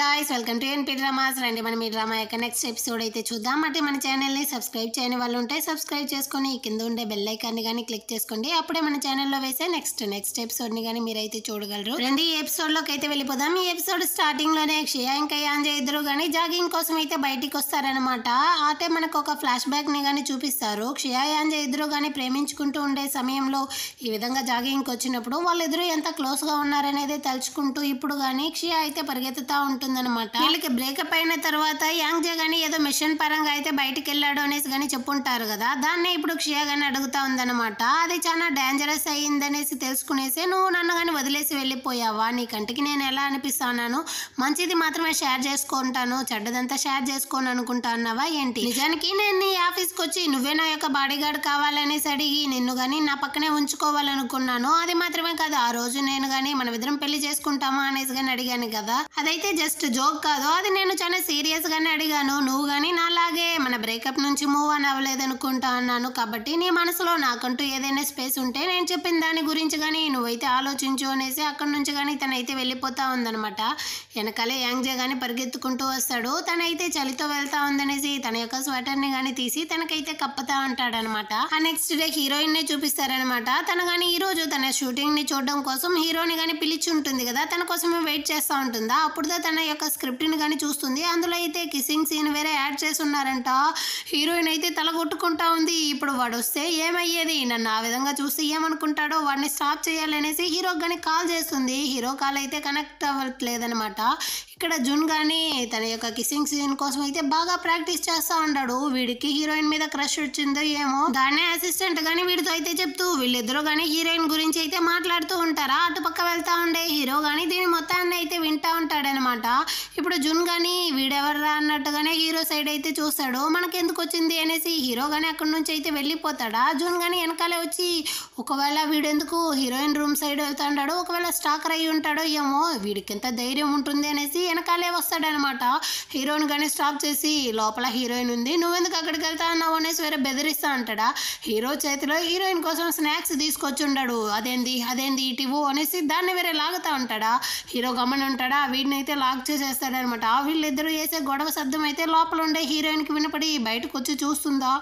Guys welcome to NP dramas రండి మనం ఈ డ్రామా యొక్క నెక్స్ట్ ఎపిసోడ్ అయితే చూద్దాం. అంటే మన ఛానల్ ని సబ్స్క్రైబ్ చేయని వాళ్ళు ఉంటే సబ్స్క్రైబ్ చేసుకొని కింద ఉండే బెల్ ఐకాన్ ని గాని క్లిక్ చేసుకోండి. అప్పుడే మన ఛానల్ లో వేసే నెక్స్ట్ ఎపిసోడ్ ని గాని మీరైతే చూడగలరు. రండి ఈ ఎపిసోడ్ లోకి అయితే వెళ్ళిపోదాం. ఈ ఎపిసోడ్ స్టార్టింగ్ లోనే క్షయ ఇంకా యాంజయ్ ఇద్దరు గాని జాగింగ్ కోసం అయితే బయటికి వస్తారనమాట. అంటే మనకు ఒక ఫ్లాష్ బ్యాక్ ని గాని చూపిస్తారు. క్షయ యాంజయ్ ఇద్దరు గాని ప్రేమించుకుంటూ ఉండే సమయంలో ఈ విధంగా జాగింగ్ వచ్చినప్పుడు వాళ్ళిద్దరూ ఎంత క్లోజ్ గా ఉన్నారనేది తలుచుకుంటూ ఇప్పుడు గాని క్షయ అయితే పరిగెత్తుతా ఉంటుందన్నమాట. వీళ్ళకి బ్రేకప్ అయిన తర్వాత యాంగ్జే గాని ఏదో మిషన్ పరంగా అయితే బయటికి వెళ్ళాడు అనేసి గాని చెప్పుంటారు కదా, దాన్నే ఇప్పుడు క్షయ గాని అడుగుతా ఉందన్నమాట. అది చాలా డేంజరస్ అయ్యిందనేసి తెలుసుకునేసి నువ్వు నన్ను గాని వదిలేసి వెళ్ళిపోయావా, నీ కంటికి నేను ఎలా అనిపిస్తాను, మంచిది మాత్రమే షేర్ చేసుకుంటాను, చెడ్డదంతా షేర్ చేసుకోను అనుకుంటా అన్నావా ఏంటి? నిజానికి నేను నీ ఆఫీస్కి వచ్చి నువ్వే నా యొక్క బాడీ గార్డ్ కావాలనేసి అడిగి నిన్ను గాని నా పక్కనే ఉంచుకోవాలనుకున్నాను. అది మాత్రమే కాదు, ఆ రోజు నేను గాని మన ఇద్దరం పెళ్లి చేసుకుంటామా అనేసి గాని అడిగాను కదా, అదైతే జస్ట్ జోక్ కాదు, అది నేను చాలా సీరియస్ గానే అడిగాను. నువ్వు గాని నాలాగే మన బ్రేకప్ నుంచి మూవ్ అని అవ్వలేదనుకుంటా అన్నాను. కాబట్టి నీ మనసులో నాకంటూ ఏదైనా స్పేస్ ఉంటే నేను చెప్పిన దాని గురించి గానీ నువ్వైతే ఆలోచించు అనేసి అక్కడి నుంచి గానీ తనైతే వెళ్ళిపోతా ఉందనమాట. వెనకాలే యాంగ్జే గానీ పరిగెత్తుకుంటూ వస్తాడు. తనైతే చలితో వెళ్తా ఉందనేసి తన యొక్క స్వెటర్ ని గానీ తీసి తనకైతే కప్పుతా ఉంటాడనమాట. ఆ నెక్స్ట్ డే హీరోయిన్ నే చూపిస్తారనమాట. తను గానీ ఈ రోజు తన షూటింగ్ ని చూడడం కోసం హీరోని గానీ పిలిచి ఉంటుంది కదా, తన కోసమే వెయిట్ చేస్తూ ఉంటుందా. అప్పుడుదా తన యొక్క స్క్రిప్ట్ ని గానీ చూస్తుంది. అందులో అయితే కిస్సింగ్ సీన్ వేరే యాడ్ చేసి ఉన్నారంట. హీరోయిన్ అయితే తల కొట్టుకుంటా ఉంది. ఇప్పుడు వాడు వస్తే ఏమయ్యేది, నన్ను ఆ విధంగా చూస్తే ఏమనుకుంటాడో, వాడిని స్టాప్ చేయాలనేసి హీరోకి గానీ కాల్ చేస్తుంది. హీరో కాల్ అయితే కనెక్ట్ అవ్వట్లేదనమాట. ఇక్కడ జున్ గానీ తన యొక్క కిస్సింగ్ సీన్ కోసం అయితే బాగా ప్రాక్టీస్ చేస్తా ఉంటాడు. వీడికి హీరోయిన్ మీద క్రష్ వచ్చిందో ఏమో, దాన్నే అసిస్టెంట్ గానీ వీడితో అయితే చెప్తూ వీళ్ళిద్దరూ గానీ హీరోయిన్ గురించి అయితే మాట్లాడుతూ ఉంటారా. అటుపక్క వెళ్తా ఉండే హీరో గానీ దీని మొత్తాన్ని అయితే వింటా ఉంటాడనమాట. ఇప్పుడు జున్ గానీ వీడెవర్రా అన్నట్టుగానే హీరో సైడ్ అయితే చూస్తాడు. మనకెందుకు వచ్చింది అనేసి హీరో గానీ అక్కడి నుంచి అయితే వెళ్ళిపోతాడా. జున్ గానీ వెనకాలే వచ్చి ఒకవేళ వీడెందుకు హీరోయిన్ రూమ్ సైడ్ వెళ్తా ఉంటాడు, ఒకవేళ స్టాకర్ అయ్యి ఉంటాడో ఏమో, వీడికి ఎంత ధైర్యం ఉంటుంది అనేసి వెనకాలే వస్తాడనమాట. హీరోయిన్ గానీ స్టాప్ చేసి లోపల హీరోయిన్ ఉంది, నువ్వెందుకు అక్కడికి వెళ్తా అన్నావు అనేసి వేరే బెదిరిస్తా ఉంటాడా. హీరో చేతిలో హీరోయిన్ కోసం స్నాక్స్ తీసుకొచ్చి ఉంటాడు. అదేంది ఇటివు అనేసి దాన్ని వేరే లాగుతా ఉంటాడా. హీరో గమని ఉంటాడా, వీడిని అయితే లాక్ చేసేస్తాడనమాట. వీళ్ళిద్దరూ వేసే గొడవ శబ్దం అయితే లోపల ఉండే హీరోయిన్ కి వినపడి బయటకు వచ్చి చూస్తుందా,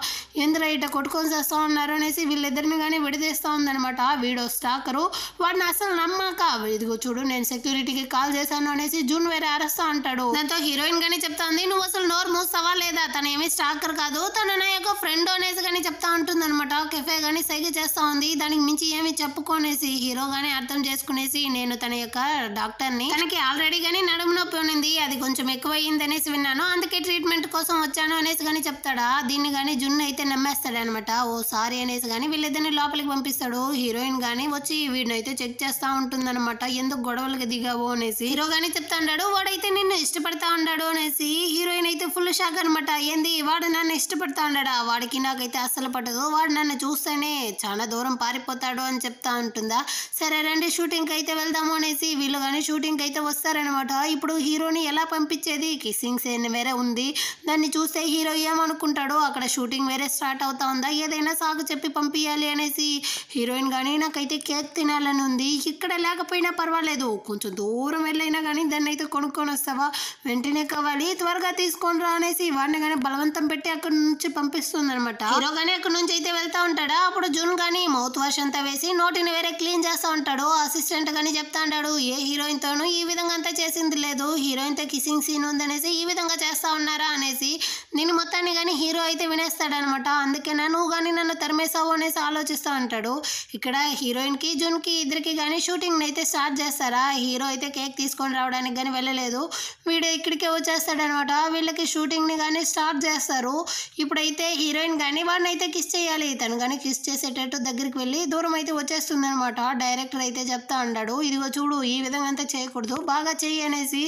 ఎందులో ఇట కొట్టుకొని చేస్తా ఉన్నారు అనేసి వీళ్ళిద్దరిని కానీ విడదీస్తా ఉందనమాట. వీడో స్టాకరు, వాడిని అసలు నమ్మాక ఇదిగో చూడు నేను సెక్యూరిటీకి కాల్ చేశాను అనేసి జూన్ వేరే అరుస్తా అంటాడు. దాంతో హీరోయిన్ గానీ చెప్తాంది, నువ్వు అసలు నోరు మూస్తావా లేదా, తను ఏమీ స్టాకర్ కాదు, తను నా యొక్క ఫ్రెండ్ అనేసి కానీ చెప్తా ఉంటుంది అనమాట. కెఫే గానీ సైగ చేస్తా ఉంది, దానికి మించి ఏమి చెప్పుకోనేసి హీరో గానీ అర్థం చేసుకునేసి నేను తన యొక్క డాక్టర్ ని, తనకి ఆల్రెడీ గానీ నడుము నొప్పి ఉంది, అది కొంచెం ఎక్కువ అయ్యింది అనేసి విన్నాను, అందుకే ట్రీట్మెంట్ కోసం వచ్చాను అనేసి గానీ చెప్తాడా. దీన్ని గానీ జున్ను అయితే నమ్మేస్తాడు అనమాట. ఓ సారీ అనేసి గానీ వీళ్ళిద్దరిని లోపలికి పంపిస్తాడు. హీరోయిన్ గానీ వచ్చి వీడిని అయితే చెక్ చేస్తా ఉంటుందన్నమాట, ఎందుకు గొడవలకి దిగావు అనేసి. హీరో గానీ చెప్తా ఉంటాడు, వాడైతే నిన్ను ఇష్టపడతా ఉన్నాడు అనేసి. హీరోయిన్ అయితే ఫుల్ షాక్ అనమాట. ఏంది వాడు నన్ను ఇష్టపడతా ఉన్నాడా, వాడికి నాకైతే అస్సలు పట్టదు, వాడు నన్ను చూస్తేనే చాలా దూరం పారిపోతాడు అని చెప్తా ఉంటుందా. సరే రండి షూటింగ్ అయితే వెళ్దాము అనేసి వీళ్ళు కానీ షూటింగ్ అయితే వస్తారనమాట. ఇప్పుడు హీరోని ఎలా పంపించేది, కిస్సింగ్ సీన్ వేరే ఉంది, దాన్ని చూస్తే హీరో ఏమనుకుంటాడో, అక్కడ షూటింగ్ వేరే స్టార్ట్ అవుతా ఉందా, ఏదైనా సాగు చెప్పి పంపించాలి అనేసి హీరోయిన్ కానీ నాకైతే కేక్ తినాలని ఉంది, ఇక్కడ లేకపోయినా పర్వాలేదు, కొంచెం దూరం వెళ్ళైనా కానీ దాన్ని అయితే కొనుక్కొని వస్తావా, వెంటనే కావాలి త్వరగా తీసుకొని రా అనేసి వాడిని కానీ బలవంతం పెట్టి అక్కడ నుంచి పంపిస్తుంది అనమాట. హీరో కానీ అక్కడ నుంచి అయితే వెళ్తా ఉంటాడా. అప్పుడు జూన్ కానీ మౌత్ వాష్ అంతా వేసి నోటిని వేరే క్లీన్ చేస్తా ఉంటాడు. అసిస్టెంట్ గానీ చెప్తా ఉంటాడు, ఏ హీరోయిన్ తోనూ ఈ విధంగా అంతా చేసింది లేదు, హీరోయిన్ తో కిసింగ్ సీన్ ఉందనేసి ఈ విధంగా చేస్తా ఉన్నారా అనేసి. నేను మొత్తాన్ని కానీ హీరో అయితే వినేస్తాడనమాట. అందుకేనా నువ్వు కానీ నన్ను తరిమేసావు అనేసి ఆలోచిస్తూ ఉంటాడు. ఇక్కడ హీరోయిన్ కి జూన్ కి ఇద్దరికి కానీ షూటింగ్ అయితే స్టార్ట్ చేస్తారా. హీరో అయితే కేక్ తీసుకొని రావడానికి కానీ వెళ్ళలేదు, వీడు ఇక్కడికే వచ్చేస్తాడనమాట. వీళ్ళకి షూటింగ్ ని కానీ స్టార్ట్ చేస్తారు. ఇప్పుడైతే హీరోయిన్ కానీ వాడిని అయితే కిస్ చేయాలి, తను కానీ కిస్ చేసేటట్టు దగ్గరికి వెళ్ళి దూరం అయితే వచ్చేస్తుంది అనమాట. డైరెక్టర్ అయితే చెప్తా ఉంటాడు, ఇదిగో చూడు ఈ విధంగా అంతా చేయకూడదు, బాగా చెయ్యి అనేసి.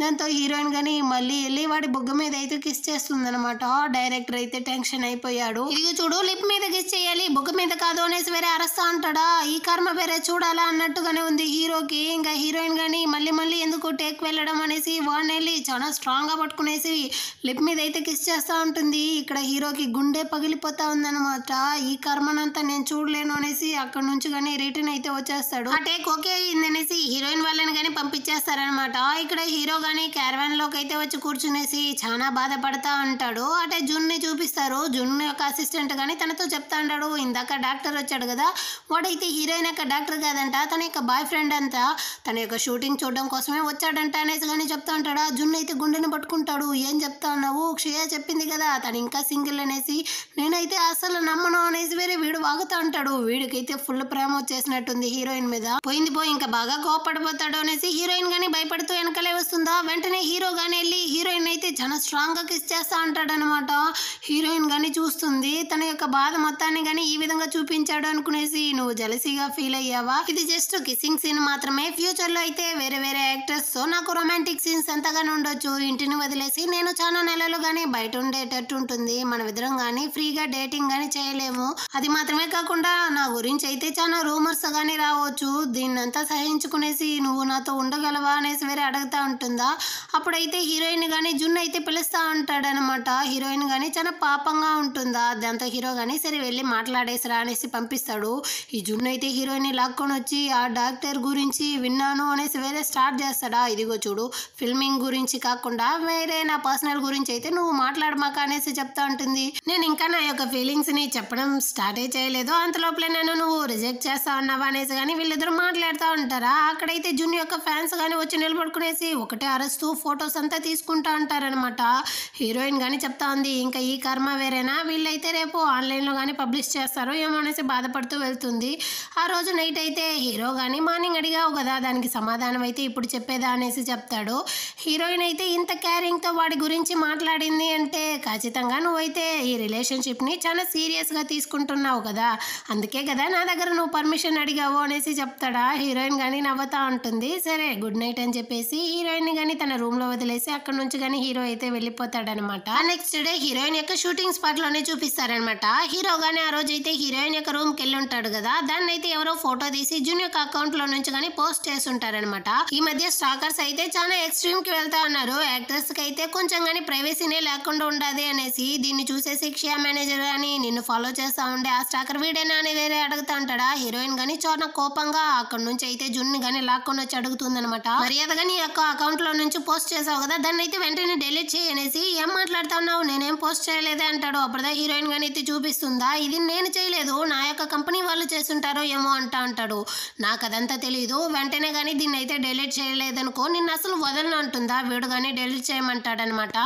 దాంతో హీరోయిన్ కానీ మళ్ళీ వెళ్ళి వాడి బొగ్గ మీద అయితే కిస్ చేస్తుంది అనమాట. డైరెక్టర్ అయితే టెన్షన్ అయిపోయాడు, ఇదిగో చూడు లిప్ మీద కిస్ చేయాలి, బొగ్గ మీద కాదు అనేసి వేరే అరస్తా ఉంటాడా. ఈ కర్మ వేరే చూడాలా అన్నట్టుగానే ఉంది హీరోకి. ఇంకా హీరోయిన్ కానీ మళ్ళీ ఎందుకు టేక్ వెళ్ళడం అనేసి వాడిని వెళ్ళి చాలా స్ట్రాంగ్గా పట్టుకునేసి లిప్ మీద అయితే కిస్ చేస్తూ ఉంటుంది. ఇక్కడ హీరోకి గుండె పగిలిపోతా ఉందన్నమాట. ఈ కర్మనంతా నేను చూడలేను అనేసి అక్కడ నుంచి కానీ రిటర్న్ అయితే వచ్చేస్తాడు. ఆ టేక్ ఓకే అయిందనేసి హీరోయిన్ వాళ్ళని కానీ పంపించేస్తారనమాట. ఇక్కడ హీరో కానీ క్యారవాన్ లోకి అయితే వచ్చి కూర్చునేసి చాలా బాధపడతా ఉంటాడు. అంటే జున్ని చూపిస్తారు. జున్ యొక్క అసిస్టెంట్ కానీ తనతో చెప్తా ఉంటాడు, ఇందాక డాక్టర్ వచ్చాడు కదా, వాడైతే హీరోయిన్ యొక్క డాక్టర్ కాదంట, తన యొక్క బాయ్ ఫ్రెండ్ అంతా తన యొక్క షూటింగ్ చూడడం కోసమే వచ్చాడంట అనేసి కానీ చెప్తా ఉంటాడు. జున్ అయితే గుండెని పట్టుకుంటాడు. ఏం చెప్తా ఉన్నావు, క్షయ చెప్పింది కదా తను ఇంకా సింగిల్ అనేసి, నేనైతే అసలు నమ్మను అనేసి వీడు వాగుతా ఉంటాడు. వీడికైతే ఫుల్ ప్రేమ వచ్చేసినట్టుంది హీరోయిన్ మీద. పోయింది పోయి ఇంకా బాగా కోపడిపోతాడు అనేసి హీరోయిన్ గానీ భయపడుతూ వెనకలే వస్తుందా. వెంటనే హీరో గానీ వెళ్ళి హీరోయిన్ అయితే చాలా స్ట్రాంగ్ గా కిస్ చేస్తా ఉంటాడు అనమాట. హీరోయిన్ గానీ చూస్తుంది. తన యొక్క బాధ మొత్తాన్ని గానీ ఈ విధంగా చూపించాడు అనుకునేసి నువ్వు జెలసీగా ఫీల్ అయ్యావా? ఇది జస్ట్ కిస్సింగ్ సీన్ మాత్రమే. ఫ్యూచర్ లో అయితే వేరే వేరే యాక్టర్స్ తో నాకు రొమాంటిక్ సీన్స్ ఎంతగానో ఉండొచ్చు. ఇంటిని వదిలేసి నేను చాలా నెలలు గానీ బయట ఉండేటట్టు ఉంటుంది. మన ఇద్దరం గానీ ఫ్రీగా డేటింగ్ గానీ చేయలేము. అది మాత్రమే కాకుండా నా గురించి అయితే చాలా రూమర్స్ గానీ రావచ్చు. దీన్నంతా సహించుకునేసి నువ్వు నాతో ఉండగలవా అనేసి వేరే అడుగుతా ఉంటుందా. అప్పుడైతే హీరోయిన్ గానీ జున్ అయితే పిలుస్తా ఉంటాడనమాట. హీరోయిన్ గానీ చాలా పాపంగా ఉంటుందా. దాంతో హీరో గానీ సరే వెళ్ళి మాట్లాడేసిరా అనేసి పంపిస్తాడు. ఈ జున్ అయితే హీరోయిన్ లాక్కొని వచ్చి ఆ డాక్టర్ గురించి విన్నాను అనేసి వేరే స్టార్ట్ చేస్తాడా. ఇదిగో చూడు, ఫిల్మింగ్ గురించి కాకుండా వేరే నా పర్సనల్ గురించి అయితే నువ్వు మాట్లాడమాక అనేసి చెప్తా ఉంటుంది. నేను ఇంకా నా యొక్క ఫీలింగ్స్ ని చెప్పడం స్టార్టే చేయలేదు, అంతలోపలే నన్ను నువ్వు రిజెక్ట్ చేస్తా ఉన్నావా అనేసి కానీ వీళ్ళిద్దరు మాట్లాడుతూ ఉంటారా. అక్కడైతే జున్ యొక్క ఫ్యాన్స్ కానీ వచ్చి నిలబడుకునేసి ఒకటే అరుస్తూ ఫొటోస్ అంతా తీసుకుంటా ఉంటారనమాట. హీరోయిన్ కానీ చెప్తా ఉంది, ఇంకా ఈ కర్మ వేరేనా, వీళ్ళైతే రేపు ఆన్లైన్లో కానీ పబ్లిష్ చేస్తారు ఏమో అనేసి బాధపడుతూ వెళ్తుంది. ఆ రోజు నైట్ అయితే హీరో కానీ మార్నింగ్ అడిగావు కదా, దానికి సమాధానం అయితే ఇప్పుడు చెప్పేదా అనేసి చెప్తాడు. హీరోయిన్ అయితే ఇంత కేరింగ్తో వాడి గురించి మాట్లాడింది అంటే ఖచ్చితంగా నువ్వైతే ఈ రిలేషన్షిప్ని చాలా సీరియస్గా తీసుకుంటున్నావు కదా, అందుకే కదా నా దగ్గర నువ్వు పర్మిషన్ అడిగావు అనేసి చెప్తాడా. హీరోయిన్ కానీ నవ్వుతా ఉంటుంది. సరే గుడ్ నైట్ అని చెప్పేసి హీరోయిన్ కానీ తన రూమ్లో వదిలేసి అక్కడ నుంచి కానీ హీరో అయితే వెళ్ళిపోతాడనమాట. నెక్స్ట్ డే హీరోయిన్ యొక్క షూటింగ్ స్పాట్ లోనే చూపిస్తారనమాట. హీరో గానీ ఆ రోజు అయితే హీరోయిన్ యొక్క రూమ్ కి వెళ్ళి ఉంటాడు కదా, దాన్ని అయితే ఎవరో ఫోటో తీసి జున్ యొక్క అకౌంట్ లో నుంచి కానీ పోస్ట్ చేస్తుంటారనమాట. ఈ మధ్య స్టాకర్స్ అయితే చాలా ఎక్స్ట్రీమ్ కి వెళ్తా ఉన్నారు. యాక్టర్స్ కి అయితే కొంచెం గానీ ప్రైవసీనే లేకుండా ఉండదు అనేసి దీన్ని చూసేసి క్షయ మేనేజర్ గానీ నిన్ను ఫాలో చేస్తా ఉండే ఆ స్టాకర్ వీడేనా అని వేరే అడుగుతా ఉంటాడా. హీరోయిన్ గానీ చాలా కోపంగా అక్కడ నుంచి అయితే జున్ గానీ లాక్కొని వచ్చి అడుగుతుందనమాట. మర్యాదగా నీ యొక్క అకౌంట్ లో నుంచి పోస్ట్ చేసావు కదా, దాన్ని అయితే వెంటనే డెలీట్ చేయి అనేసి. ఏం మాట్లాడుతా ఉన్నావు, నేనేం పోస్ట్ చేయలేదే అంటాడు. అప్పుడుదా హీరోయిన్ గానీ అయితే చూపిస్తుందా, ఇది నేను చేయలేదు నా యొక్క కంపెనీ వాళ్ళు చేస్తుంటారో ఏమో అంటాడు. నాకు అదంతా తెలియదు, వెంటనే కానీ దీన్ని అయితే డెలీట్ చేయలేదనుకో నిన్ను అసలు వదలను అంటుందా. వీడు కానీ డెలీట్ చేయమంటాడనమాట.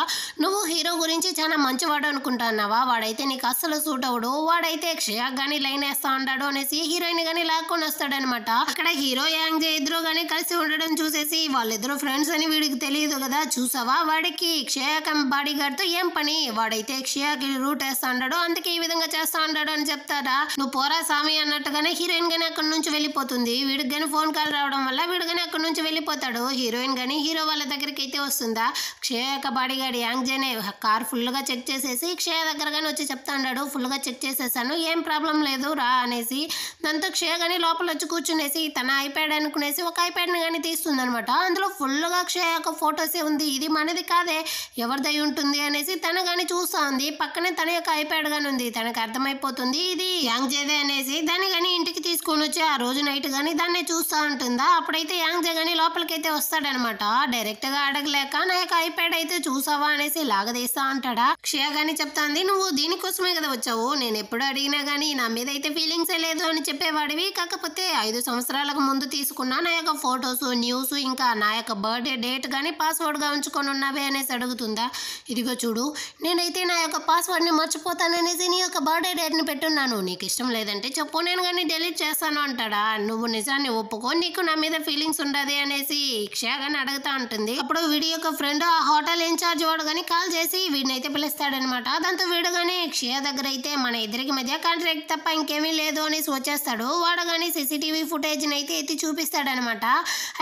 నువ్వు హీరో గురించి చాలా మంచివాడు అనుకుంటున్నావా, వాడైతే నీకు అస్సలు సూట్ అవడు, వాడైతే క్షయాక్ గానీ లైన్ వేస్తా ఉంటాడు అనేసి హీరోయిన్ గానీ లాక్కొని వస్తాడనమాట. అక్కడ హీరో యాంగ్ ఇద్దరు గానీ కలిసి ఉండడం చూసేసి వాళ్ళిద్దరు ఫ్రెండ్స్ అని వీడికి తెలియదు కదా. చూసావా, వాడికి క్షయాక్ బాడీ గార్డ్ తో ఏం పని, వాడైతే క్షయాకి రూట్ వేస్తా ఉంటాడు, అందుకే ఈ విధంగా చేస్తా ఉంటాడు అని చెప్తాడా. నువ్వు పోరా సామి అన్నట్టుగానే హీరోయిన్ గానీ అక్కడ నుంచి వెళ్ళిపోతుంది. వీడికి గానీ ఫోన్ కాల్ రావడం వల్ల వీడు గానీ అక్కడ నుంచి వెళ్ళిపోతాడు. హీరోయిన్ గానీ హీరో వాళ్ళ దగ్గరికి అయితే వస్తుందా. క్షయ యొక్క బాడీ గార్డ్ యాంగ్ జేనే కార్ ఫుల్ గా చెక్ చేసేసి క్షయ దగ్గర గానీ వచ్చి చెప్తా ఉన్నాడు, ఫుల్ గా చెక్ చేసేసాను, ఏం ప్రాబ్లం లేదు రా అనేసి. దాంతో క్షయ గానీ లోపల వచ్చి కూర్చునేసి తన ఐప్యాడ్ అనుకునేసి ఒక ఐప్యాడ్ ని గానీ తీస్తుంది అనమాట. అందులో ఫుల్ గా క్షయ యొక్క ఫొటోసే ఉంది. ఇది మనది కాదే, ఎవరిదై ఉంటుంది అనేసి తన గానీ చూస్తా ఉంది. పక్కనే తన యొక్క ఐప్యాడ్ గానీ ఉంది. తనకు అర్థమైపోతుంది ఇది యాంగ్ జేదే అనేసి. దాన్ని గానీ ఇంటికి తీసుకొని వచ్చి ఆ రోజు నైట్ గానీ దాన్నే చూస్తా ఉంటుందా. అప్పుడైతే యాంగ్ జే గానీ లోపలికైతే వస్తాడనమాట. డైరెక్ట్ గా అడగలేక నా యొక్క ఐప్యాడ్ అయితే చూసావా అనేసి లాగదీస్తా ఉంటాడా. క్షయ గానీ చెప్తాంది, నువ్వు దీనికోసమే కదా వచ్చావు, నేను ఎప్పుడు అడిగినా గానీ నా మీద అయితే ఫీలింగ్సే లేదు అని చెప్పేవాడివి, కాకపోతే 5 సంవత్సరాలకు ముందు తీసుకున్నా నా యొక్క ఫొటోస్ న్యూస్ ఇంకా నా యొక్క బర్త్డే డేట్ గానీ పాస్వర్డ్ గా ఉంచుకొని ఉన్నావే అనేసి అడుగుతుందా. ఇదిగో చూడు, నేనైతే నా యొక్క పాస్వర్డ్ ని మర్చిపోతాననేసి నీ యొక్క బర్త్డే డేట్ ని పెట్టున్నాను, నీకు ఇష్టం లేదంటే చెప్పు, నేను కానీ డెలీట్ చేస్తాను అంటాడా. నువ్వు నిజాన్ని ఒప్పుకో, నీకు నా మీద ఫీలింగ్స్ ఉండదు అనేసి క్షయ గానీ అడుగుతా ఉంటుంది. అప్పుడు వీడి యొక్క ఫ్రెండ్ ఆ హోటల్ ఇన్ఛార్జ్ వాడు గానీ కాల్ చేసి వీడిని అయితే పిలుస్తాడనమాట. దాంతో వీడు గానీ క్షయ దగ్గర అయితే మన ఇద్దరికి మధ్య కాంట్రాక్ట్ తప్ప ఇంకేమీ లేదు అనేసి వచ్చేస్తాడు. వాడు గానీ సీసీటీవీ ఫుటేజ్ ని అయితే ఎత్తి చూపిస్తాడనమాట.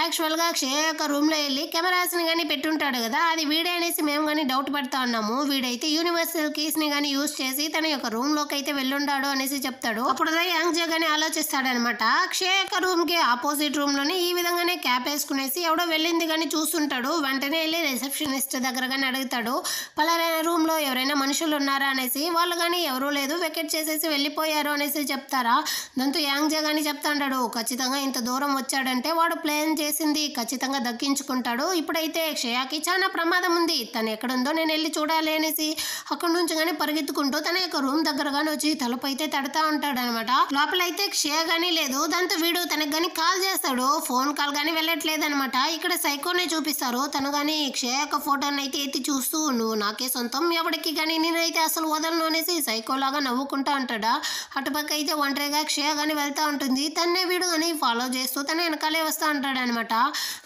యాక్చువల్ గా క్షయ యొక్క రూమ్ లో వెళ్ళి కెమెరాస్ ని గానీ పెట్టుంటాడు కదా, అది వీడే అనేసి మేము గానీ డౌట్ పడతా ఉన్నాము. వీడైతే యూనివర్సల్ కీస్ ని గానీ యూజ్ చేసి తన యొక్క రూమ్ లోకి అయితే వెళ్ళుండాడు అనేసి చెప్తాడు. అప్పుడు యాంగ్ జే గానీ ఆలోచిస్తాడనమాట. క్షయ యొక్క రూమ్ కి ఆపోజిట్ రూమ్ లోనే ఈ విధంగానే క్యాప్ వేసుకునేసి ఎవడో వెళ్ళింది కానీ కానీ చూస్తుంటాడు. వెంటనే వెళ్ళి రిసెప్షనిస్ట్ దగ్గర కానీ అడుగుతాడు, పలానా రూమ్లో ఎవరైనా మనుషులు ఉన్నారా అనేసి. వాళ్ళు కానీ ఎవరూ లేదు, వెకెట్ చేసేసి వెళ్ళిపోయారు అనేసి చెప్తారా. దాంతో యాంగ్ జే కానీ చెప్తా ఉంటాడు, ఖచ్చితంగా ఇంత దూరం వచ్చాడంటే వాడు ప్లాన్ చేసింది ఖచ్చితంగా దక్కించుకుంటాడు. ఇప్పుడైతే క్షయాకి చాలా ప్రమాదం ఉంది, తను ఎక్కడుందో నేను వెళ్ళి చూడాలి అనేసి అక్కడి నుంచి కానీ పరిగెత్తుకుంటూ తన యొక్క రూమ్ దగ్గర కానీ వచ్చి తలుపు అయితే తడతా ఉంటాడు అనమాట. లోపలైతే క్షయ కానీ లేదు. దాంతో వీడు తనకు కానీ కాల్ చేస్తాడు, ఫోన్ కాల్ కానీ వెళ్ళట్లేదు అనమాట. ఇక్కడ సైకోనే చూపిస్తారు. తను కానీ క్షయ యొక్క ఫోటోని అయితే ఎత్తి చూస్తూ, నువ్వు నాకే సొంతం, ఎవరికి కానీ నేనైతే అసలు వదలను అనేసి సైకోలాగా నవ్వుకుంటా ఉంటాడా. అటుపక్క అయితే ఒంటరిగా క్షయ కానీ వెళ్తూ ఉంటుంది. తన్నే వీడు కానీ ఫాలో చేస్తూ తన వెనకాలే వస్తూ ఉంటాడు అనమాట.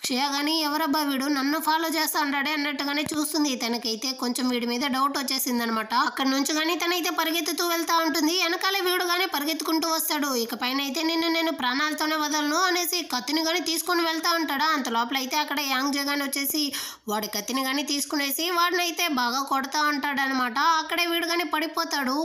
క్షయ కానీ ఎవరబ్బా వీడు నన్ను ఫాలో చేస్తూ ఉంటాడే అన్నట్టుగానే చూస్తుంది. తనకైతే కొంచెం వీడి మీద డౌట్ వచ్చేసింది అనమాట. అక్కడ నుంచి కానీ తనైతే పరిగెత్తుతూ వెళ్తా ఉంటుంది. వెనకాలే వీడు కానీ పరిగెత్తుకుంటూ వస్తాడు. ఇక పైన అయితే నేను ప్రాణాలతోనే వదలను అనేసి కత్తిని కానీ తీసుకొని వెళ్తా ఉంటాడా. అంత లోపల అయితే అక్కడ యాంగ్ జే కానీ వచ్చేసి వాడి కత్తిని కానీ తీసుకునేసి వాడిని అయితే బాగా కొడతా ఉంటాడు అనమాట. అక్కడే వీడు కానీ పడిపోతాడు.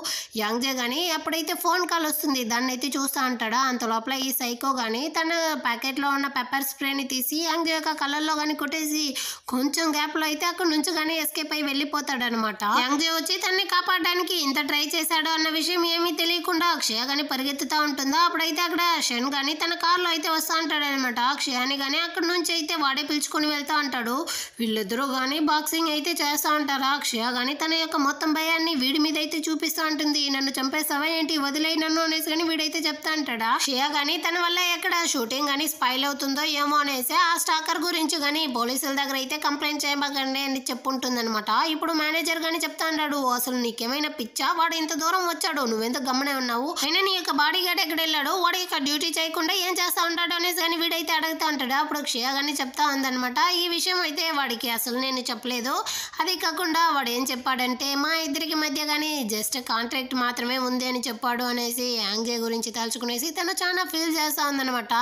యాంగ్ జే కానీ అప్పుడైతే ఫోన్ కాల్ వస్తుంది, దాన్ని అయితే చూస్తూ ఉంటాడా. అంత లోపల ఈ సైకో కానీ తన ప్యాకెట్లో ఉన్న పెప్పర్ స్ప్రేని తీసి యాంగ్ జే యొక్క కళ్ళల్లో కానీ కొట్టేసి కొంచెం గ్యాప్లో అయితే అక్కడ నుంచి కానీ ఎస్కేప్ అయి వెళ్ళిపోతాడు అనమాట. యాంగ్ జే వచ్చి తనని కాపాడడానికి ఇంత ట్రై చేశాడు అన్న విషయం ఏమీ తెలియకుండా క్షయ కానీ పరిగెత్తుతా ఉంటుందా. అప్పుడైతే అక్కడ షన్ కానీ తన కార్లో అయితే వస్తూ ఉంటాడు అనమాట. క్షయాని కానీ అక్కడ నుంచి అయితే వాడే పిలుచుకొని వెళ్తా ఉంటాడు. వీళ్ళిద్దరూ కానీ బాక్సింగ్ అయితే చేస్తూ ఉంటారా. క్షయ కానీ తన యొక్క మొత్తం భయాన్ని వీడి మీద అయితే చూపిస్తూ ఉంటుంది. నన్ను చంపేస్తావా ఏంటి, వదిలేయి నన్ను అనేసి కానీ వీడైతే చెప్తా ఉంటాడా. క్షయ కానీ తన వల్ల ఎక్కడ షూటింగ్ కానీ స్పైల్ అవుతుందో ఏమో అనేసి ఆ స్టాకర్ గురించి కానీ పోలీసుల దగ్గర అయితే కంప్లైంట్ చేయబాకండి అని చెప్పుంటుంది అనమాట. ఇప్పుడు మేనేజర్ కానీ చెప్తా ఉంటాడు, అసలు నీకేమైనా పిచ్చా, వాడు ఇంత దూరం వచ్చాడు, నువ్వెంత గమనే ఉన్నావు, అయినా నీ యొక్క బాడీ గార్డ్ ఎక్కడ వెళ్ళాడు, వాడు ఇక డ్యూటీ చేయకుండా ఏం చేస్తా ఉంటాడు అనేసి కానీ వీడైతే అడుగుతా ఉంటాడు. అప్పుడు క్షయ కానీ చెప్తా ఉందనమాట, ఈ విషయం అయితే వాడికి అసలు నేను చెప్పలేదు, అది కాకుండా వాడు ఏం చెప్పాడంటే మా ఇద్దరికి మధ్య కానీ జస్ట్ కాంట్రాక్ట్ మాత్రమే ఉంది అని చెప్పాడు అనేసి యాంగ్ జే గురించి తలుచుకునేసి తను చాలా ఫీల్ చేస్తా ఉందనమాట.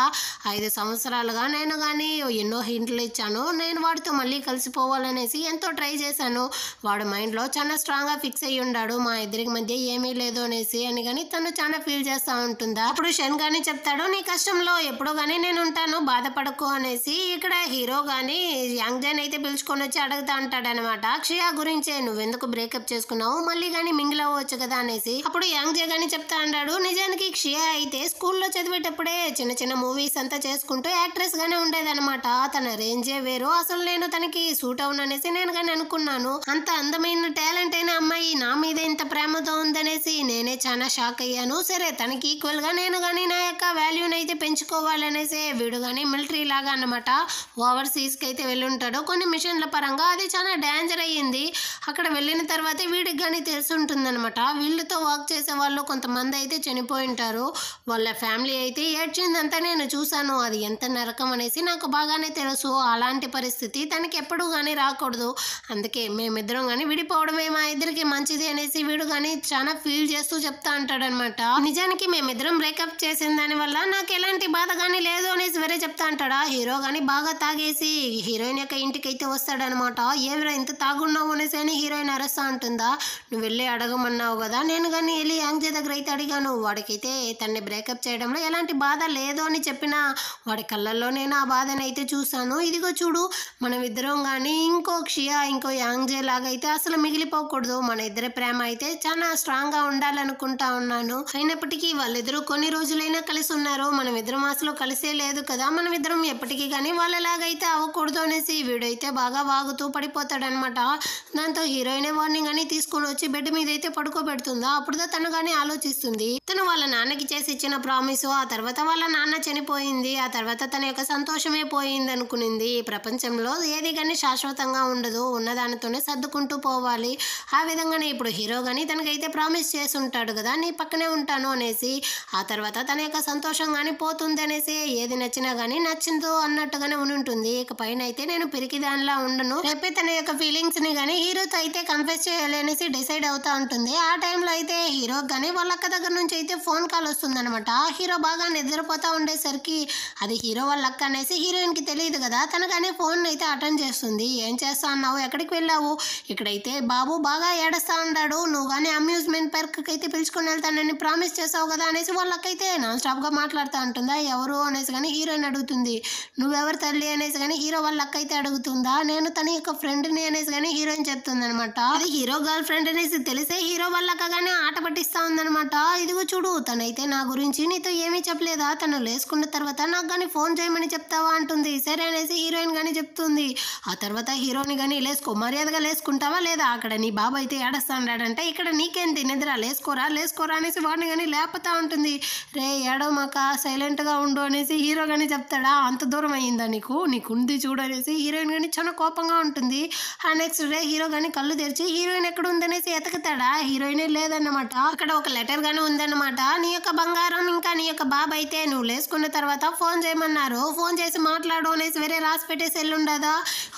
5 సంవత్సరాలుగా నేను కానీ ఎన్నో హింట్లు ఇచ్చాను, నేను వాడితో మళ్ళీ కలిసిపోవాలనేసి ఎంతో ట్రై చేశాను, వాడు మైండ్లో చాలా స్ట్రాంగ్గా ఫిక్స్ అయ్యి ఉన్నాడు, మా ఇద్దరికి మధ్య ఏమీ లేదు అనేసి అని కానీ తను చాలా ఫీల్ చేస్తూ ఉంటుందా. అప్పుడు షన్ కానీ చెప్తాడు, నీ కష్టంలో ఎప్పుడో కానీ నేను ఉంటాను, బాధపడకు అనేసి. ఇక్కడ హీరో కానీ యాంగ్ జేన్ అయితే పిలుచుకొని వచ్చి అడుగుతా ఉంటాడు అనమాట, క్షయ గురించే, నువ్వెందుకు బ్రేకప్ చేసుకున్నావు, మళ్ళీ కానీ మింగిల్ అవ్వచ్చు కదా అనేసి. అప్పుడు యాంగ్ జే కానీ చెప్తా అన్నాడు, నిజానికి క్షయ అయితే స్కూల్లో చదివేటప్పుడే చిన్న చిన్న మూవీస్ అంతా చేసుకుంటూ యాక్ట్రెస్ గానే ఉండేదన్నమాట, తన రేంజే వేరు, అసలు నేను తనకి సూట్ అవును అనేసి నేను కానీ అనుకున్నాను, అంత అందమైన టాలెంట్ అయిన అమ్మాయి నా మీద ఇంత ప్రేమతో ఉందనేసి నేనే చాలా షాక్ అయ్యాను. సరే తనకి ఈక్వల్ గా నేను కానీ నా యొక్క వాల్యూని అయితే పెంచుకోవాలనేసి వీడు కానీ మిలిటరీ లాగా అన్నమాట ఓవర్సీస్ కి అయితే వెళ్ళుంటాడు కొన్ని మిషన్ల పరంగా, అది చాలా డేంజర్ అయ్యింది. అక్కడ వెళ్ళిన తర్వాత వీడికి కానీ తెలిసి ఉంటుందన్నమాట, వీళ్ళతో వర్క్ చేసే వాళ్ళు కొంతమంది అయితే చనిపోయి ఉంటారు, వాళ్ళ ఫ్యామిలీ అయితే ఏడ్చిందంతా నేను చూశాను, అది ఎంత నరకం అనేసి నాకు బాగానే తెలుసు. అలాంటి పరిస్థితి తనకి ఎప్పుడూ కానీ రాకూడదు, అందుకే మేమిద్దరం కానీ విడిపోవడమే మా ఇద్దరికి మంచిది అనేసి వీడు కానీ చాలా ఫీల్ చేస్తూ చెప్తా అంటాడనమాట. నిజానికి మేమిద్దరం బ్రేకప్ చేసిన దాని వల్ల నాకు ఎలాంటి బాధ కానీ లేదు అనేసి వేరే చెప్తా అంటాడా. హీరో కానీ బాగా తాగేసి హీరోయిన్ యొక్క ఇంటికి అయితే వస్తాడనమాట, ఏమిరా ఇంత తాగున్నావు అనేసి అని హీరోయిన్ అరుస్తా ఉంటుందా, నువ్వు వెళ్ళి అడగమన్నావు కదా, నేను కానీ వెళ్ళి యాంగ్ జే దగ్గర అయితే అడిగాను, వాడికైతే తన్ని బ్రేకప్ చేయడంలో ఎలాంటి బాధ లేదు అని చెప్పినా వాడి కళ్ళల్లో నేను ఆ బాధను అయితే చూశాను, ఇదిగో చూడు మనం ఇద్దరం కానీ ఇంకో క్షయ ఇంకో యాంగ్ జే లాగా అయితే అసలు మిగిలిపోకూడదు, మన ఇద్దరి ప్రేమ అయితే చాలా స్ట్రాంగ్ గా ఉండాలనుకుంటా ఉన్నాను, అయినప్పటికీ వాళ్ళిద్దరూ కొన్ని రోజులైనా కలిసి ఉన్నారు, మనం ఇద్దరం అసలు కలిసే లేదు కదా, మనం ఇద్దరం ఎప్పటికీ కానీ వాళ్ళలాగైతే అవ్వకూడదు అనేసి వీడైతే బాగా వాగుతూ పడిపోతాడనమాట. దాంతో హీరోయిన్ వార్నింగ్ అని తీసుకొని వచ్చి బెడ్ మీద అయితే పడుకోబెడుతుందా. అప్పుడుదా తను కానీ ఆలోచిస్తుంది, తను వాళ్ళ నాన్నకి చేసి ఇచ్చిన ప్రామిస్, ఆ తర్వాత వాళ్ళ నాన్న చనిపోయింది, ఆ తర్వాత తన యొక్క సంతోషమే పోయింది అనుకునింది, ప్రపంచంలో ఏది కానీ శాశ్వతంగా ఉండదు, ఉన్నదానితోనే సర్దుకుంటూ పోవాలి, ఆ విధంగానే ఇప్పుడు హీరో కానీ తనకైతే ప్రామిస్ చేసి ఉంటాడు కదా నీ పక్కనే ఉంటాను అనేసి, ఆ తర్వాత తన యొక్క సంతోషం కానీ పోతుంది అనేసి ఏది నచ్చినా కానీ నచ్చిందో అన్నట్టుగానే ఉంటుంది. ఇక పైన అయితే నేను పిరికి దానిలా ఉండను, రేపే తన యొక్క ఫీలింగ్స్ ని కానీ హీరోతో అయితే కన్ఫెస్ చేయాలి అనేసి డిసైడ్ అవుతా ఉంటుంది. ఆ టైంలో అయితే హీరో కానీ వాళ్ళ అక్క దగ్గర నుంచి అయితే ఫోన్ కాల్ వస్తుంది అనమాట. హీరో బాగా నిద్రపోతా ఉండేసరికి అది హీరో వాళ్ళ అక్క అనేసి హీరోయిన్ కి తెలియదు కదా, తనగానే ఫోన్ అయితే అటెండ్ చేస్తుంది. ఏం చేస్తా అన్నావు, ఎక్కడికి వెళ్ళావు, ఇక్కడైతే బాబు బాగా ఏడుస్తా ఉన్నాడు, నువ్వు కానీ అమ్యూజ్మెంట్ పార్క్ అయితే పిలుచుకొని వెళ్తానని ప్రామిస్ చేసావు కదా అనేసి వాళ్ళకైతే నాన్ స్టాప్ గా మాట్లాడుతూ ఉంటుందా. ఎవరు అనేసి కానీ హీరోయిన్ అడుగుతుంది, నువ్వెవరు తల్లి అనేసి కానీ హీరో వాళ్ళ అక్క అయితే అడుగుతుందా, నేను తన యొక్క ఫ్రెండ్ని అనేసి కానీ హీరోయిన్ చెప్తుంది అనమాట. అది హీరో గర్ల్ ఫ్రెండ్ అనేసి తెలిసే హీరో వాళ్ళ అక్క కానీ ఆట పట్టిస్తా ఉందనమాట. ఇదిగో చూడు, తనైతే నా గురించి నీతో ఏమీ చెప్పలేదా, తను లేసుకున్న తర్వాత నాకు కానీ ఫోన్ చేయమని చెప్తావా అంటుంది. సరే అనేసి హీరోయిన్ కానీ చెప్తుంది. ఆ తర్వాత హీరోని కానీ లేసుకో, మర్యాదగా లేసుకుంటావా లేదా, అక్కడ నీ బాబు అయితే ఏడస్తాడాడంటే ఇక్కడ నీకేంటి నిద్ర, లేసుకోరా అనేసి వాడిని కానీ లేపుతా ఉంటుంది. రే ఏడవమాక, సైలెంట్గా ఉండు అనేసి హీరో కానీ చెప్తాడా. అంత దూరం అయ్యిందా నీకుంది చూడు అనేసి హీరోయిన్ కానీ చాలా కోపంగా ఉంటుంది. ఆ నెక్స్ట్ డే హీరో కానీ కళ్ళు తెరిచి హీరోయిన్ ఎక్కడ ఉందనేసి ఎతకుతాడా. హీరోయినే లేదన్నమాట. అక్కడ ఒక లెటర్ గానీ ఉందన్నమాట. నీ యొక్క బంగారం ఇంకా నీ యొక్క బాబు అయితే నువ్వు లేసుకున్న తర్వాత ఫోన్ చేయమన్నారు, ఫోన్ చేసి మాట్లాడు అనేసి వేరే రాసి పెట్టేసి వెళ్ళుండదా.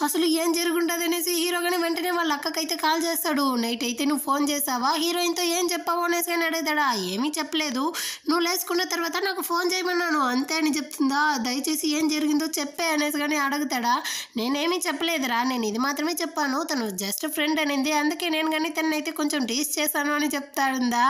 అసలు ఏం జరుగుండదు అనేసి హీరో కానీ వెంటనే వాళ్ళ అక్కకైతే కాల్ చేస్తాడు. నైట్ అయితే నువ్వు ఫోన్ చేసావా, హీరోయిన్తో ఏం చెప్పావు అనేసి కానీ అడుగుతాడా. ఏమీ చెప్పలేదు, నువ్వు లేసుకున్న తర్వాత నాకు ఫోన్ చేయమన్నాను అంతే అని చెప్తుందా. దయచేసి ఏం జరిగిందో చెప్పే అనేసి కానీ అడుగుతాడా. నేనేమీ చెప్పలేదురా, నేను ఇది మాత్రమే చెప్పాను, తను జస్ట్ ఫ్రెండ్ అనింది, అందుకే నేను కానీ తనైతే కొంచెం టీస్ చేశాను అని చెప్తాడుందా.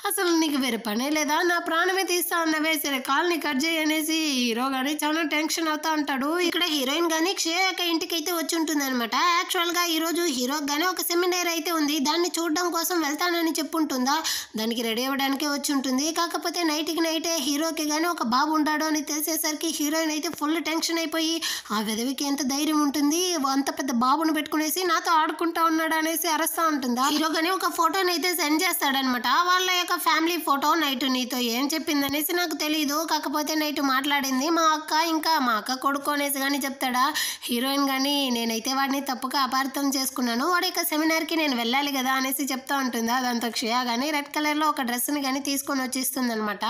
అసలు నీకు వేరే పనే లేదా, నా ప్రాణమే తీస్తా అన్నవే, సరే కాల్ని కట్ చేయి అనేసి హీరో కానీ చాలా టెన్షన్ అవుతా ఉంటాడు. ఇక్కడ హీరోయిన్ కానీ క్షయ యొక్క ఇంటికి అయితే వచ్చి ఉంటుంది అనమాట. యాక్చువల్గా ఈరోజు హీరో కానీ ఒక సెమినార్ అయితే ఉంది, దాన్ని చూడడం కోసం వెళ్తానని చెప్పుంటుందా. దానికి రెడీ అవ్వడానికే వచ్చి ఉంటుంది. కాకపోతే నైట్కి నైటే హీరోకి కానీ ఒక బాబు ఉంటాడు అని తెలిసేసరికి హీరోయిన్ అయితే ఫుల్ టెన్షన్ అయిపోయి, ఆ విధవికి ఎంత ధైర్యం ఉంటుంది, అంత పెద్ద బాబును పెట్టుకునేసి నాతో ఆడుకుంటా ఉన్నాడు అనేసి అరుస్తా ఉంటుందా. హీరో కానీ ఒక ఫోటోని అయితే సెండ్ చేస్తాడనమాట. వాళ్ళ యొక్క ఫ్యామిలీ ఫోటో. నైట్ నీతో ఏం చెప్పింది అనేసి నాకు తెలియదు, కాకపోతే నైట్ మాట్లాడింది మా అక్క, ఇంకా మా అక్క కొడుకు అనేసి కానీ చెప్తాడా. హీరోయిన్ కానీ నేనైతే వాడిని తప్పుగా అపార్థం చేసుకున్నాను, వాడి యొక్క సెమినార్కి నేను వెళ్ళాలి కదా అనేసి చెప్తా ఉంటుందా. దాంతో క్షయ కానీ రెడ్ కలర్లో ఒక డ్రెస్ని కానీ తీసుకొని వచ్చేస్తుంది అనమాట.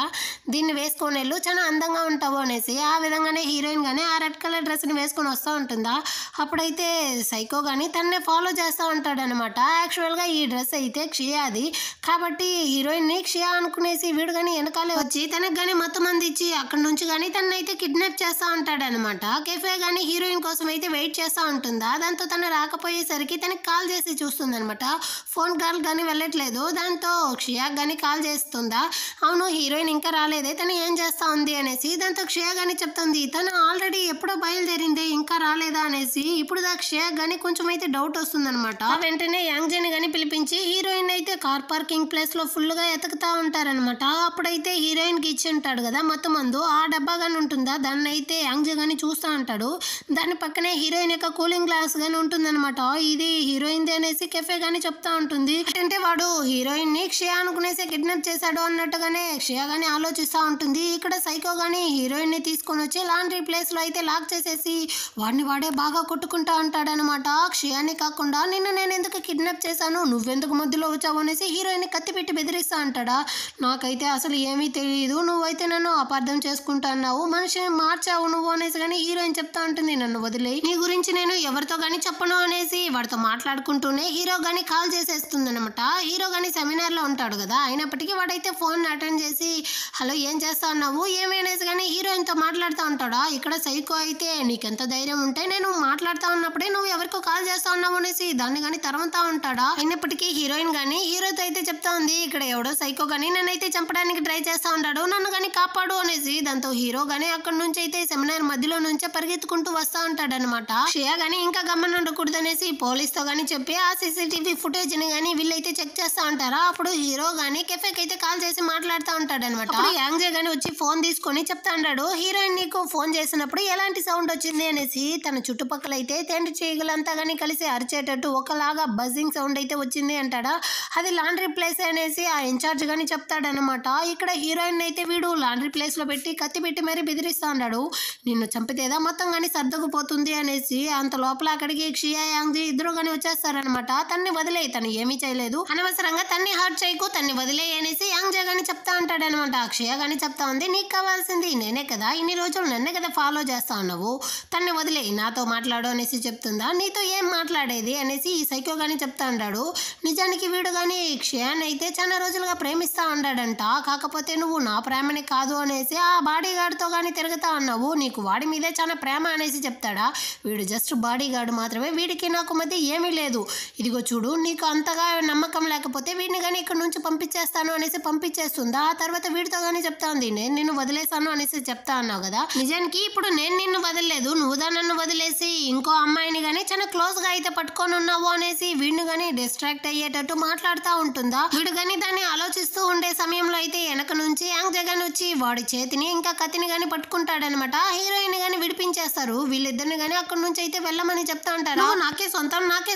దీన్ని వేసుకొని వెళ్ళు, చాలా అందంగా ఉంటావు అనేసి. ఆ విధంగానే హీరోయిన్ కానీ ఆ రెడ్ కలర్ డ్రెస్ని వేసుకొని వస్తూ ఉంటుందా. అప్పుడైతే సైకో కానీ తన్నే ఫాలో చేస్తూ ఉంటాడనమాట. యాక్చువల్గా ఈ డ్రెస్ అయితే క్షయాది కాబట్టి హీరోయిన్ని క్షయ అనుకునేసి వీడు కానీ వెనకాలే వచ్చి తనకు కానీ మొత్తం మంది ఇచ్చి అక్కడ నుంచి కానీ తనైతే కిడ్నాప్ చేస్తూ ఉంటాడనమాట. కెఫే కానీ హీరోయిన్ కోసం అయితే వెయిట్ చేస్తూ ఉంటుందా. దాంతో తను రాకపోయేసరికి తనకి కాల్ చేసి చూస్తుంది అనమాట. ఫోన్ కాల్ కానీ వెళ్ళట్లేదు. దాంతో క్షయ కానీ కాల్ చేస్తుందా. అవును హీరోయిన్ ఇంకా రాలేదే, తను ఏం చేస్తా ఉంది అనేసి. దాంతో క్షయ కానీ చెప్తుంది తను ఆల్రెడీ ఎప్పుడో బయలుదేరింది, ఇంకా రాలేదా అనేసి. ఇప్పుడు దా క్షయ కానీ కొంచెం అయితే డౌట్ వస్తుంది అనమాట. వెంటనే యాంగ్జీని కానీ పిలిపించి హీరోయిన్ అయితే కార్ పార్కింగ్ ప్లేస్ లో ఫుల్ గా ఎతుకుతా ఉంటారనమాట. అప్పుడైతే హీరోయిన్ కి ఇచ్చి ఉంటాడు కదా మొత్తం మందు, ఆ డబ్బా కానీ ఉంటుందా, దాన్ని అయితే యాంగ్జీ కానీ చూస్తూ ఉంటాడు. దాని పక్కనే హీరోయిన్ యొక్క కూలింగ్ గ్లాస్ కానీ ఉంటుందన్నమాట. ఇది హీరోయిన్ అనేసి కెఫే కానీ చెప్తా ఉంటుంది. అంటే వాడు హీరోయిన్ ని క్షయ అనుకునేసి కిడ్నాప్ చేశాడు అన్నట్టుగానే క్షయ కానీ ఆలోచిస్తూ ఉంటుంది. ఇక్కడ సైకో కానీ హీరోయిన్ ని తీసుకొని వచ్చి లాండ్రీ ప్లేస్ లో అయితే లాక్ చేసేసి వాడిని వాడే బాగా కొట్టుకుంటా ఉంటాడనమాట. క్షయాన్ని కాకుండా నిన్ను నేను ఎందుకు కిడ్నాప్ చేశాను, నువ్వెందుకు మధ్యలో వచ్చావు అనేసి హీరోయిన్ కత్తి పెట్టి బెదిరిస్తా అంటాడా. నాకైతే అసలు ఏమీ తెలియదు, నువ్వైతే నన్ను అపార్థం చేసుకుంటున్నావు, మనిషిని మార్చావు నువ్వు అనేసి కానీ హీరోయిన్ చెప్తా ఉంటుంది. నన్ను వదిలే, నీ గురించి నేను ఎవరితో కానీ చెప్పను అనేసి వాడితో మాట్లాడుకుంటూనే హీరో కానీ కాల్ చేసేస్తుంది అనమాట. హీరో కానీ సెమినార్ లో ఉంటాడు కదా, అయినప్పటికీ వాడైతే ఫోన్ అటెండ్ చేసి హలో ఏం చేస్తా ఉన్నావు ఏమనేసి కానీ హీరోయిన్ తో మాట్లాడుతూ ఉంటాడా. ఇక్కడ సైకో అయితే నీకెంత ధైర్యం ఉంటే నేను మాట్లాడుతూ ఉన్నప్పుడే నువ్వు ఎవరికో కాల్ చేస్తా ఉన్నావు అనేసి దాన్ని కానీ తరుముతా ఉంటాడా. అయినప్పటికీ హీరోయిన్ కానీ హీరోతో అయితే చెప్తా ఉంది ఇక్కడ ఎవడో సైకో కానీ నన్నైతే చంపడానికి ట్రై చేస్తా ఉంటాడు, నన్ను కానీ కాపాడు అనేసి. దాంతో హీరో కానీ అక్కడ నుంచి అయితే సెమినార్ మధ్యలో నుంచే పరిగెత్తుకుంటూ వస్తా ఉంటాడు అనమాట. క్షయ కానీ ఇంకా గమ్మన ఉండకూడదు అనేసి పోలీస్ తో కానీ చెప్పి ఆ సీసీటీవీ ఫుటేజ్ ని కానీ వీళ్ళైతే చెక్ చేస్తా ఉంటారా. అప్పుడు హీరో కానీ కెఫేకి అయితే కాల్ చేసి మాట్లాడుతూ ఉంటాడు అనమాట. యాంగ్జే గానీ వచ్చి ఫోన్ తీసుకొని చెప్తా ఉంటాడు హీరోయిన్ నీకు ఫోన్ చేసినప్పుడు ఎలాంటి సౌండ్ వచ్చింది అనేసి. తన చుట్టుపక్కల అయితే తేండి చేయగలంతా కానీ కలిసి అరిచేటట్టు ఒకలాగా బజింగ్ సౌండ్ అయితే వచ్చింది అంటాడా. అది లాండ్రీ ప్లేస్ అనేసి ఆ ఇన్ఛార్జ్ గానీ చెప్తాడనమాట. ఇక్కడ హీరోయిన్ అయితే వీడు లాండ్రీ ప్లేస్ లో పెట్టి కత్తి పెట్టి మరీ బెదిరిస్తా ఉన్నాడు, నిన్ను చంపితేదా మొత్తం కానీ సర్దుకుపోతుంది అనేసి. అంత లోపల అక్కడికి క్షయ యాంగ్జీ ఇద్దరు కానీ వచ్చేస్తారనమాట. తన్ని వదిలే, తను ఏమీ చేయలేదు, అనవసరంగా తన్ని హర్ట్ చేయకు, తన్ని వదిలే అనేసి యాంగ్జే గానీ చెప్తా ఉంటాడనమాట. క్షయ గానీ చెప్తా ఉంది నీకు కావాల్సింది నేనే కదా, ఇన్ని రోజులు నన్నే కదా ఫాలో చేస్తా ఉన్నావు, తన్ని వదిలే నాతో మాట్లాడు అనేసి చెప్తుందా. నీతో ఏం మాట్లాడేది అనేసి ఈ సైకో గానీ చెప్తా ఉంటాడు. నిజానికి వీడు కానీ క్షయాన్ని అయితే చాలా రోజులుగా ప్రేమిస్తా ఉన్నాడంట, కాకపోతే నువ్వు నా ప్రేమని కాదు అనేసి ఆ బాడీ గార్డ్తో కానీ తిరుగుతా ఉన్నావు, నీకు వాడి మీదే చాలా ప్రేమ అనేసి చెప్తాడా. వీడు జస్ట్ బాడీ గార్డ్ మాత్రమే, వీడికి నాకు మధ్య ఏమీ లేదు, ఇదిగో చూడు నీకు అంతగా నమ్మకం లేకపోతే వీడిని కానీ ఇక్కడ నుంచి పంపించేస్తాను అనేసి పంపించేస్తుందా. ఆ తర్వాత వీడితో కానీ చెప్తా ఉంది నేను నిన్ను వదిలేసాను అనేసి చెప్తా అన్నావు కదా, నిజానికి ఇప్పుడు నేను నిన్ను వదలలేదు, నువ్వుదా నన్ను వదిలేసి ఇంకో అమ్మాయిని కానీ చాలా క్లోజ్ గా అయితే పట్టుకొని ఉన్నావు అనేసి వీడిని కానీ డిస్ట్రాక్ట్ అయ్యేటట్టు మాట్లాడుతూ ఉంటుందా. వీడు కానీ దాన్ని ఆలోచిస్తూ ఉండే సమయంలో అయితే వెనక నుంచి యాంగ్ జగన్ వచ్చి వాడి చేతిని ఇంకా కత్తిని గాని పట్టుకుంటాడనమాట. హీరోయిన్ గాని విడిపించేస్తారు. వీళ్ళిద్దరిని గాని అక్కడ నుంచి అయితే వెళ్ళమని చెప్తా అంటారు. నాకే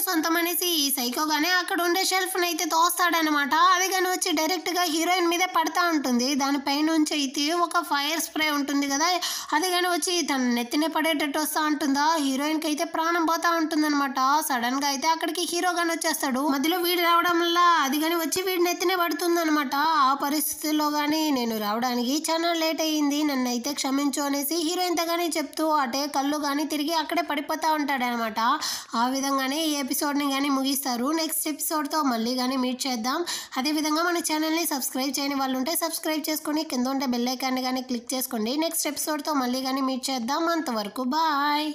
సొంతం అనేసి ఈ సైకో గానీ అక్కడ ఉండే షెల్ఫ్ ని అయితే తోస్తాడనమాట. అది గాని వచ్చి డైరెక్ట్ గా హీరోయిన్ మీదే పడతా ఉంటుంది. దానిపై నుంచి అయితే ఒక ఫైర్ స్ప్రే ఉంటుంది కదా, అది కానీ వచ్చి తన నెత్తినే పడేటట్టు వస్తా ఉంటుందా. హీరోయిన్ కి అయితే ప్రాణం పోతా ఉంటుందన్నమాట. సడన్ గా అయితే అక్కడికి హీరో గాని వచ్చేస్తాడు. మధ్యలో వీడు రావడం వల్ల అది కానీ వచ్చి వీడి నెత్తినే పడుతుంది అనమాట. ఆ పరిస్థితుల్లో గానీ నేను రావడానికి చాలా లేట్ అయ్యింది, నన్ను అయితే క్షమించు అనేసి హీరోయిన్ తో గానీ చెప్తూ అటే కళ్ళు గానీ తిరిగి అక్కడే పడిపోతా ఉంటాడనమాట. ఆ విధంగానే ఈ ఎపిసోడ్ ని గానీ ముగిస్తారు. నెక్స్ట్ ఎపిసోడ్ తో మళ్ళీ గానీ మీట్ చేద్దాం. అదే విధంగా మన ఛానల్ ని సబ్స్క్రైబ్ చేయని వాళ్ళు ఉంటే సబ్స్క్రైబ్ చేసుకొని కింద ఉంటే బెల్ ఐకాన్ గానీ క్లిక్ చేసుకోండి. నెక్స్ట్ ఎపిసోడ్ తో మళ్ళీ గానీ మీట్ చేద్దాం. అంతవరకు బాయ్.